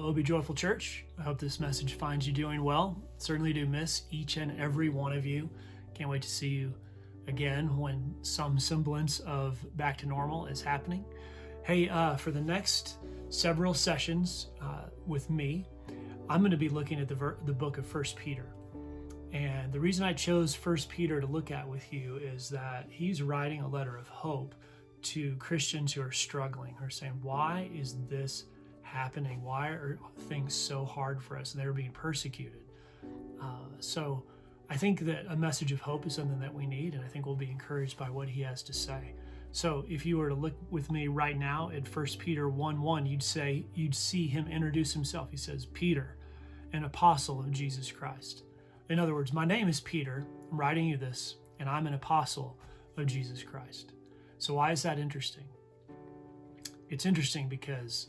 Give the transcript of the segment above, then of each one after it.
OB Joyful Church. I hope this message finds you doing well. Certainly do miss each and every one of you. Can't wait to see you again when some semblance of back to normal is happening. Hey, for the next several sessions with me, I'm going to be looking at the book of 1 Peter. And the reason I chose 1 Peter to look at with you is that he's writing a letter of hope to Christians who are struggling, who are saying, why is this happening? Why are things so hard for us? And they're being persecuted. So I think that a message of hope is something that we need, and I think we'll be encouraged by what he has to say. So if you were to look with me right now at 1 Peter 1:1, you'd see him introduce himself. He says, Peter, an apostle of Jesus Christ. In other words, my name is Peter. I'm writing you this, and I'm an apostle of Jesus Christ. So why is that interesting? It's interesting because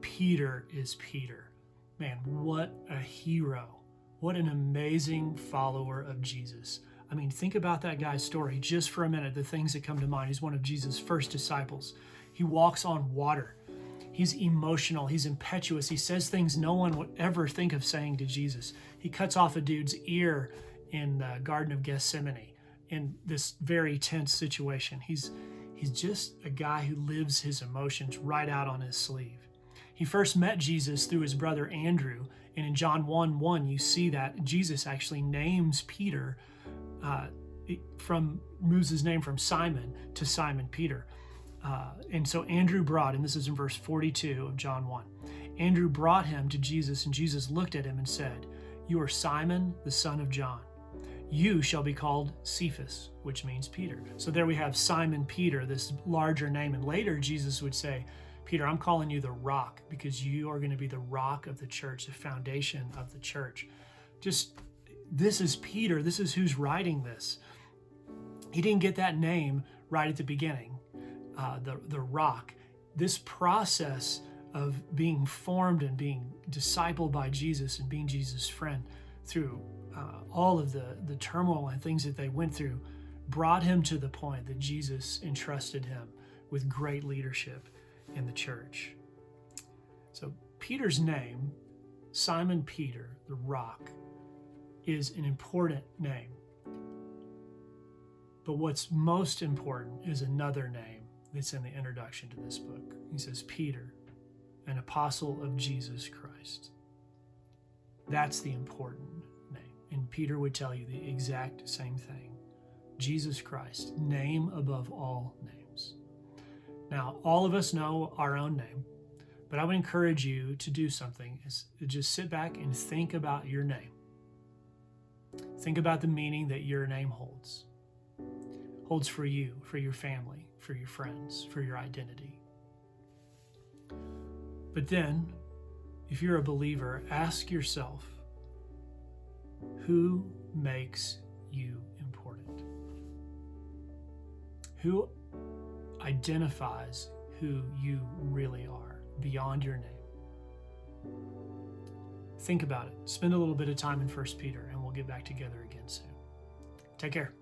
Peter is Peter. Man, what a hero. What an amazing follower of Jesus. I mean, think about that guy's story just for a minute, the things that come to mind. He's one of Jesus' first disciples. He walks on water. He's emotional. He's impetuous. He says things no one would ever think of saying to Jesus. He cuts off a dude's ear in the Garden of Gethsemane in this very tense situation. He's just a guy who lives his emotions right out on his sleeve. He first met Jesus through his brother Andrew, and in John 1:1 you see that Jesus actually names Peter, moves his name from Simon to Simon Peter. And so Andrew brought, and this is in verse 42 of John 1, Andrew brought him to Jesus, and Jesus looked at him and said, "You are Simon, the son of John. You shall be called Cephas," which means Peter. So there we have Simon Peter, this larger name. And later Jesus would say, Peter, I'm calling you the rock because you are going to be the rock of the church, the foundation of the church. This is Peter. This is who's writing this. He didn't get that name right at the beginning, the rock. This process of being formed and being discipled by Jesus and being Jesus' friend through all of the turmoil and things that they went through brought him to the point that Jesus entrusted him with great leadership in the church. So Peter's name, Simon Peter, the rock, is an important name. But what's most important is another name that's in the introduction to this book. He says, Peter, an apostle of Jesus Christ. That's the important name. And Peter would tell you the exact same thing. Jesus Christ, name above all names. Now, all of us know our own name, but I would encourage you to do something, is to just sit back and think about your name. Think about the meaning that your name holds for you, for your family, for your friends, for your identity. But then, if you're a believer, ask yourself, who makes you important? Who identifies who you really are beyond your name? Think about it. Spend a little bit of time in 1 Peter, and we'll get back together again soon. Take care.